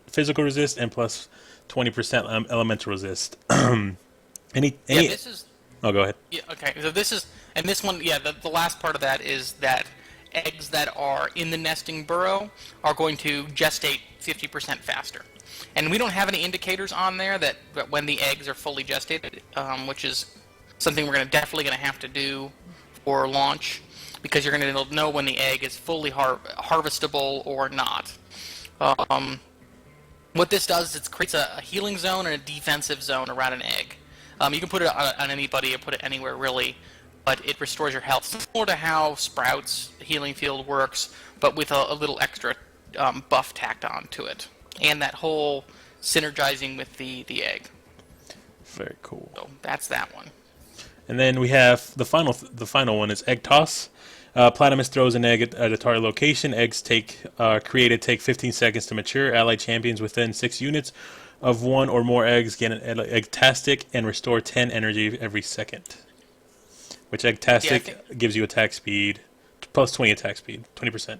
physical resist and plus 20% elemental resist. Yeah, Any? this is Oh, go ahead. yeah okay. So this is and this one yeah the last part of that is that eggs that are in the nesting burrow are going to gestate 50% faster. And we don't have any indicators on there that when the eggs are fully gestated, which is something we're definitely going to have to do for launch, because you're going to know when the egg is fully harvestable or not. Um, what this does is it creates a healing zone and a defensive zone around an egg. You can put it on anybody or put it anywhere really, but it restores your health. Similar to how Sprout's healing field works, but with a little extra buff tacked on to it. And that whole synergizing with the egg. Very cool. So that's that one. And then we have the final one is egg toss. Platimus throws an egg at a target location. Eggs created take 15 seconds to mature. Allied champions within 6 units of one or more eggs gain an Eggtastic and restore 10 energy every second. Which Eggtastic gives you attack speed, plus 20 attack speed, 20%.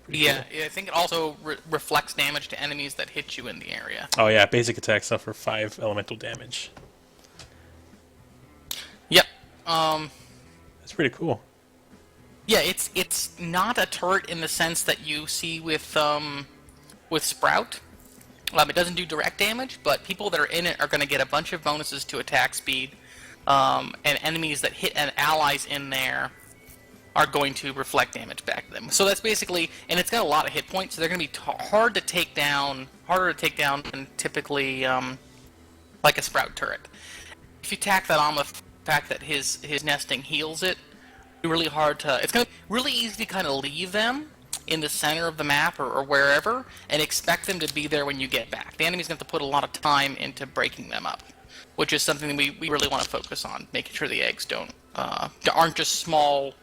Yeah, cool. I think it also reflects damage to enemies that hit you in the area. Oh yeah, basic attacks suffer 5 elemental damage. Yep. That's pretty cool. Yeah, it's not a turret in the sense that you see with Sprout. It doesn't do direct damage, but people that are in it are going to get a bunch of bonuses to attack speed, and enemies that hit allies in there are going to reflect damage back to them. So that's basically, and it's got a lot of hit points, so they're going to be harder to take down than typically like a Sprout turret. If you tack that on with the fact that his nesting heals it, it's really hard to. It's going to be really easy to kind of leave them in the center of the map or wherever and expect them to be there when you get back. The enemy's going to have to put a lot of time into breaking them up, which is something we really want to focus on, making sure the eggs aren't just small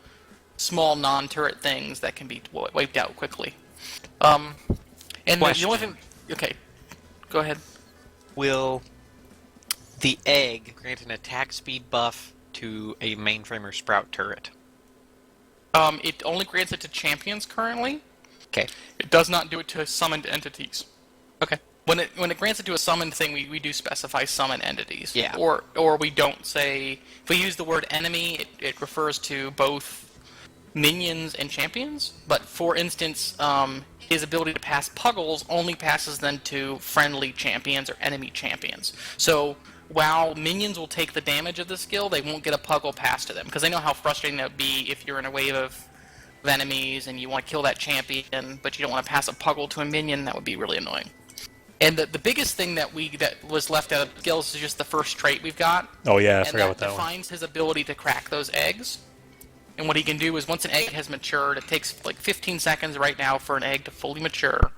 non-turret things that can be wiped out quickly. And the only thing... Okay, go ahead. Will the egg grant an attack speed buff to a mainframe or Sprout turret? It only grants it to champions currently. Okay. It does not do it to summoned entities. Okay. When it grants it to a summoned thing, we do specify summoned entities. Yeah. Or we don't say... If we use the word enemy, it refers to both minions and champions, but for instance, his ability to pass puggles only passes then to friendly champions or enemy champions. So while minions will take the damage of the skill, they won't get a puggle passed to them, because they know how frustrating that would be if you're in a wave of enemies and you want to kill that champion, but you don't want to pass a puggle to a minion. That would be really annoying. And the biggest thing that was left out of the skills is just the first trait we've got. Oh yeah, I forgot about that one. And that defines his ability to crack those eggs. And what he can do is, once an egg has matured, it takes like 15 seconds right now for an egg to fully mature.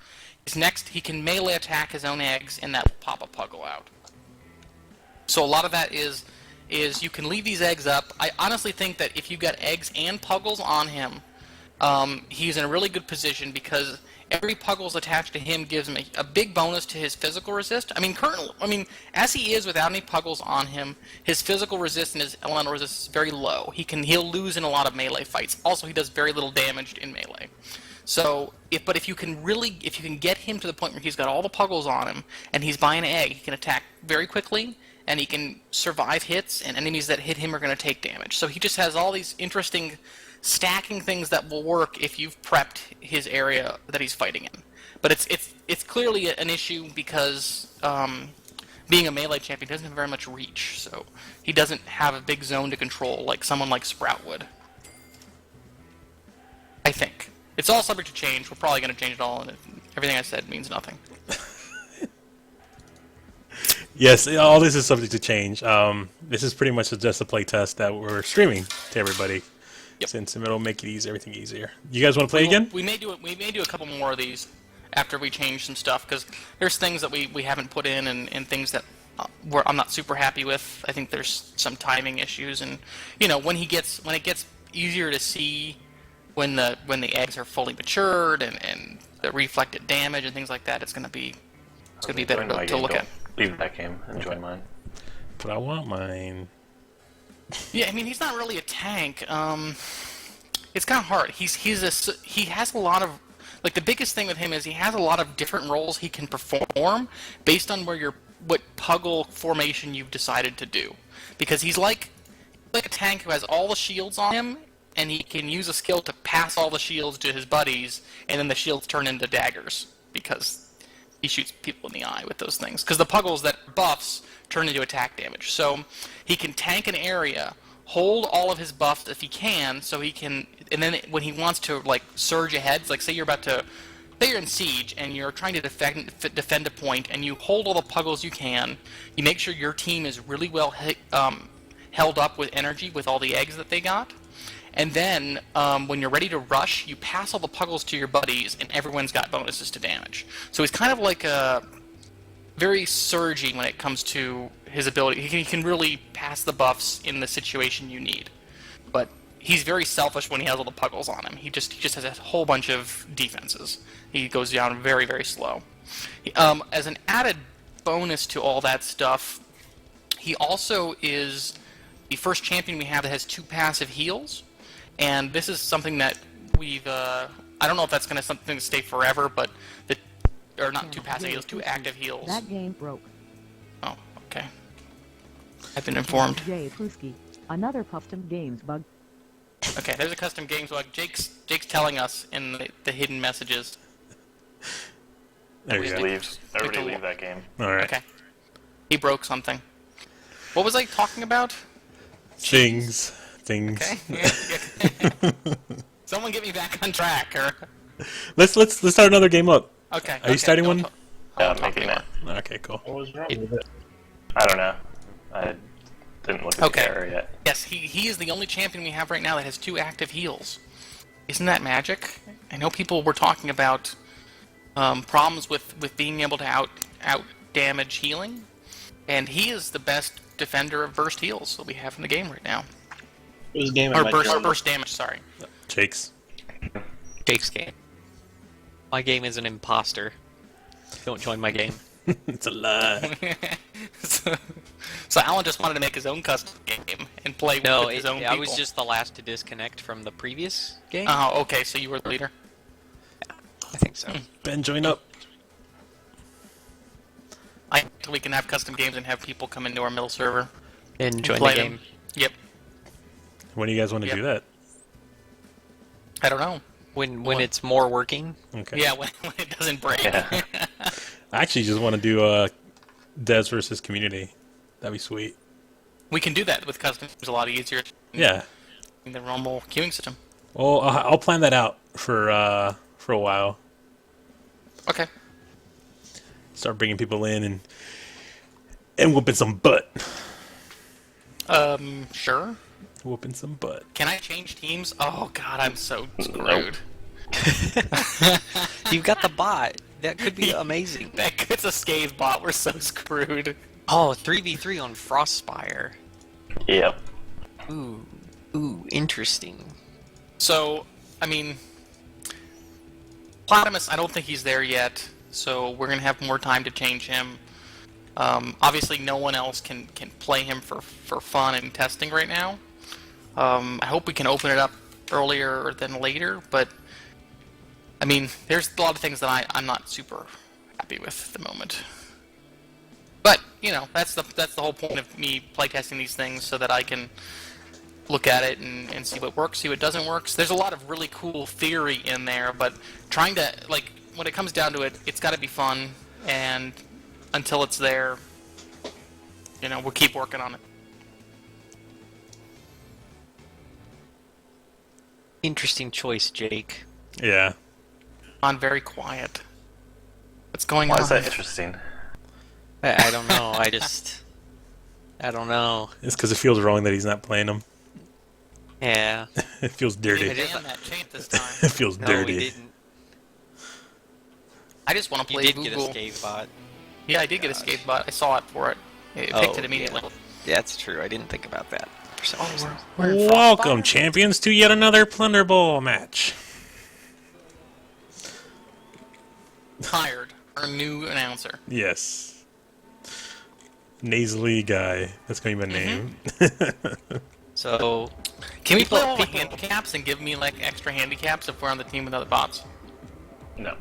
He can melee attack his own eggs, and that will pop a puggle out. So a lot of that is you can leave these eggs up. I honestly think that if you've got eggs and puggles on him, he's in a really good position, because every puggles attached to him gives him a big bonus to his physical resist. As he is without any puggles on him, his physical resist and his elemental resist is very low. He'll lose in a lot of melee fights. Also, he does very little damage in melee. So, if you can get him to the point where he's got all the puggles on him and he's by an egg, he can attack very quickly and he can survive hits, and enemies that hit him are going to take damage. So he just has all these interesting stacking things that will work if you've prepped his area that he's fighting in. But it's clearly an issue because being a melee champion doesn't have very much reach, so he doesn't have a big zone to control like someone like Sprout would. I think. It's all subject to change. We're probably going to change it all, and everything I said means nothing. Yes, all this is subject to change. This is pretty much just a play test that we're streaming to everybody. Yep. Since it'll make everything easier. You guys want to play again? We may do a couple more of these after we change some stuff, because there's things that we haven't put in and things that I'm not super happy with. I think there's some timing issues, and when it gets easier to see when the eggs are fully matured and the reflected damage and things like that, it's gonna be better to look at. Leave that game and join mine. But I want mine. Yeah, he's not really a tank. It's kind of hard. He has a lot of like the biggest thing with him is he has a lot of different roles he can perform based on what Puggle formation you've decided to do. Because he's like a tank who has all the shields on him, and he can use a skill to pass all the shields to his buddies, and then the shields turn into daggers because he shoots people in the eye with those things. Because the Puggles that buffs turn into attack damage. So he can tank an area, hold all of his buffs if he can, so he can, and then when he wants to like surge ahead, like say you're in siege and you're trying to defend a point, and you hold all the Puggles you can. You make sure your team is really well held up with energy with all the eggs that they got. And then, when you're ready to rush, you pass all the Puggles to your buddies, and everyone's got bonuses to damage. So he's kind of like a very surgy when it comes to his ability. He can really pass the buffs in the situation you need. But he's very selfish when he has all the Puggles on him. He just has a whole bunch of defenses. He goes down very, very slow. As an added bonus to all that stuff, he also is the first champion we have that has 2 passive heals. And this is something that we've, I don't know if that's going to stay forever, but or not 2 passive heals, 2 active heals. That game broke. Oh, okay. I've been informed. Jay Pruski, another custom games bug. Okay, there's a custom games bug. Jake's telling us in the hidden messages. There you go. Everybody leave that game. All right. Okay. He broke something. What was I talking about? Things. Okay. Someone get me back on track, or Let's start another game up. okay. Are you starting one? Yeah, I'm making it. Okay, cool. What was wrong with it? I don't know. I didn't look at Okay. the error yet. Yes, he is the only champion we have right now that has 2 active heals. Isn't that magic? I know people were talking about problems with being able to out damage healing, and he is the best defender of burst heals that we have in the game right now. It was a game Or I burst damage. Sorry. Jake's. Jake's game. My game is an imposter. Don't join my game. It's a lie. so Alan just wanted to make his own custom game and play No, with his own I people. was just the last to disconnect from the previous game. Oh, okay. So you were the leader. I think so. Ben, join up. We can have custom games and have people come into our middle server. And join the play game. them. Yep. When do you guys want to Yep. do that? I don't know. When What? it's more working. Okay. Yeah, when it doesn't break. Yeah. I actually just want to do devs versus community. That'd be sweet. We can do that with custom. It's a lot easier Yeah. than the normal queuing system. Well, I'll plan that out for a while. Okay. Start bringing people in and whooping some butt. Sure. Whooping some butt. Can I change teams? Oh god, I'm so screwed. You've got the bot. That could be amazing. It's a scathe bot. We're so screwed. Oh, 3v3 on Frostspire. Yep. Ooh, interesting. So, I mean, Platimus, I don't think he's there yet. So we're gonna have more time to change him. Obviously, no one else can play him for fun and testing right now. I hope we can open it up earlier than later, but I mean, there's a lot of things that I'm not super happy with at the moment. But you know, that's the whole point of me playtesting these things, so that I can look at it and see what works, see what doesn't work. So there's a lot of really cool theory in there, but trying to, like, when it comes down to it, it's got to be fun, and until it's there, you know, we'll keep working on it. Interesting choice, Jake. Yeah. I'm very quiet. What's going Why on? is that interesting? I don't know. I don't know. It's because it feels wrong that he's not playing them. Yeah. It feels dirty. It is- Damn that chant this time. It feels No, dirty. we didn't. I just want to You play did get a Google. scathe bot. Yeah, I did get a Gosh. skatebot. I saw it for it. It Oh, picked it immediately. Yeah, that's true. I didn't think about that. For some reason. We're in Welcome, Frostfire. champions, to yet another Plunder Bowl match. Hired our new announcer. Yes. Nasally guy. That's going to be my name. So, Can we play all the people- handicaps and give me like extra handicaps if we're on the team with other bots? No.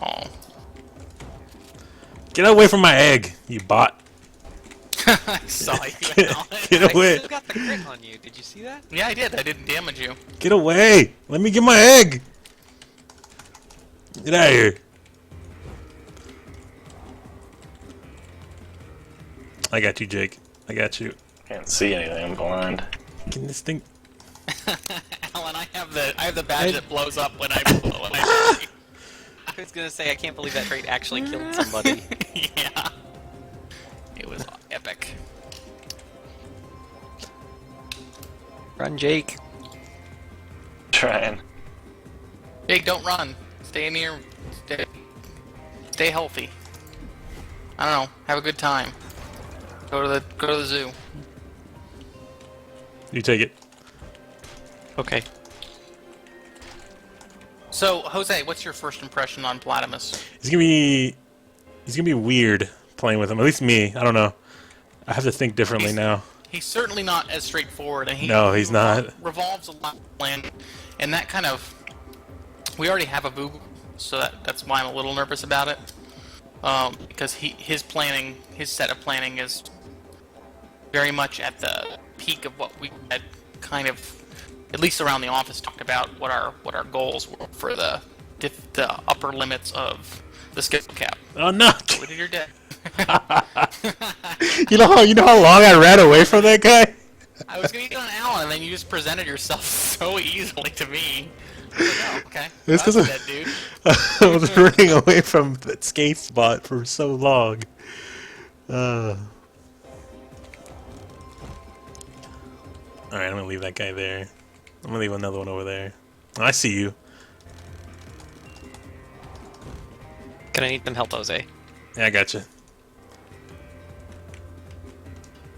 Oh. Get away from my egg, you bot. I saw you, Alan. Get I away. still got the crit on you. Did you see that? Yeah, I did. I didn't damage you. Get away. Let me get my egg. Get out of here. I got you, Jake. I got you. Can't see anything. I'm blind. Can this thing... Alan, I have the badge that blows up when I I was gonna say I can't believe that trait actually killed somebody. yeah. It was epic. Run, Jake. Trying. Jake, don't run. Stay near. Stay healthy. I don't know. Have a good time. Go to the zoo. You take it. Okay. So, Jose, what's your first impression on Platimus? He's gonna be weird playing with him. At least me. I don't know. I have to think differently now. He's certainly not as straightforward, and No, he's not. Revolves a lot of plan, and that kind of. We already have a Voog, so that's why I'm a little nervous about it. Because his set of planning is very much at the peak of what we had kind of, at least around the office, talked about what our goals were for the upper limits of the skill cap. Oh no! What did your dead? You know how long I ran away from that guy? I was gonna get on Alan, and then you just presented yourself so easily to me. I was like, oh, okay. It's That's 'cause a dead dude. I was running away from that skate spot for so long. Alright, I'm gonna leave that guy there. I'm gonna leave another one over there. I see you. Gonna need some help, Jose. Yeah, I gotcha.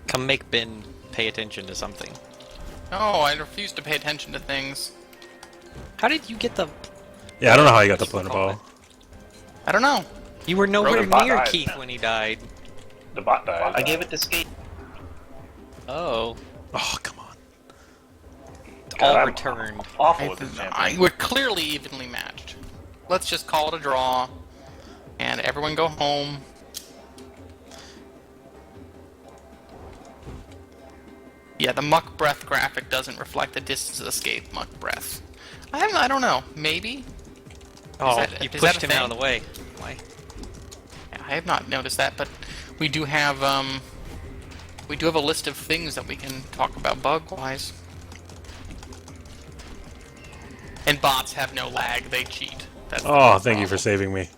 Come make Ben pay attention to something. No, I refuse to pay attention to things. How did you get the... Yeah, I don't know how you got the planet ball. I don't know. You were nowhere Bot near died. Keith when he died. The bot died. I gave it to Skate. Oh. Oh, come on. All I'm returned. Awful with this champion. We're clearly evenly matched. Let's just call it a draw, and everyone go home. Yeah, the muck breath graphic doesn't reflect the distance of the skate muck breath. I don't know. Maybe. Oh, that- you is pushed that a him out of thing? the way. Why? Yeah, I have not noticed that, but we do have a list of things that we can talk about bug-wise. And bots have no lag; they cheat. That's the Oh, big thank you for problem. saving me.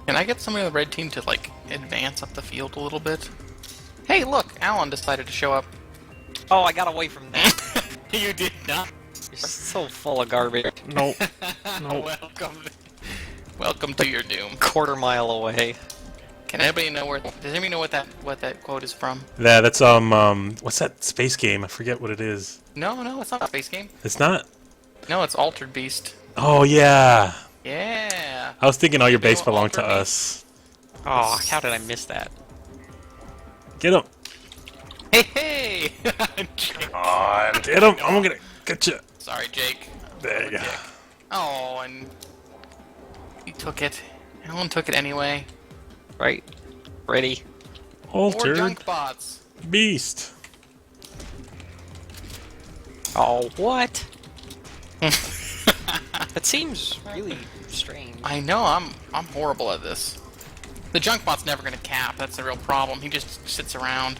Can I get somebody on the red team to like advance up the field a little bit? Hey, look! Alan decided to show up. Oh, I got away from that. You did not. You're so full of garbage. Nope. Welcome to your doom. Quarter mile away. Can anybody know where? Does anybody know what that quote is from? Yeah, that's what's that space game? I forget what it is. No, it's not a space game. It's not. No, it's Altered Beast. Oh yeah. Yeah. I was thinking all your base know belonged to Altered us. Oh, how did I miss that? Get him. Hey! Come on. Get him. I'm gonna get you. Sorry, Jake. There you go. Dick. Oh, and he took it. Alan took it anyway. Right. Ready. More Altered junk bots. beast. Oh, what? That seems really strange. I know. I'm horrible at this. The junk bot's never gonna cap. That's the real problem. He just sits around.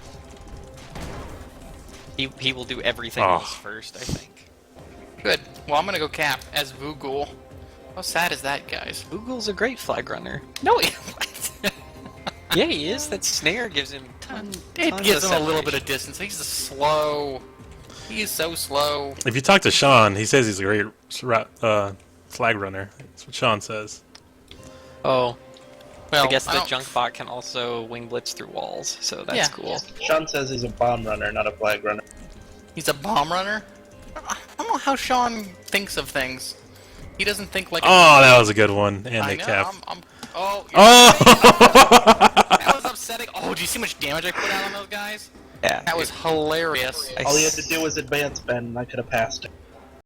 He will do everything Oh. else first, I think. Good. Well, I'm gonna go cap as Vugul. How sad is that, guys? Google's a great flag runner. No, what? Yeah, he is. That snare gives him tons It gives of him a little bit separation. of distance. He's slow. He's so slow. If you talk to Sean, he says he's a great flag runner. That's what Sean says. Oh, Well, I guess the don't- junk bot can also wing blitz through walls, so that's Yeah. cool. Sean says he's a bomb runner, not a flag runner. He's a bomb runner. I don't know how Sean thinks of things. He doesn't think like. Oh, that was a good one. And I they know. cap. Oh. Oh! That was upsetting. Oh, do you see how much damage I put out on those guys? Yeah. That was hilarious. I All he had s- to do was advance Ben, and I could have passed it.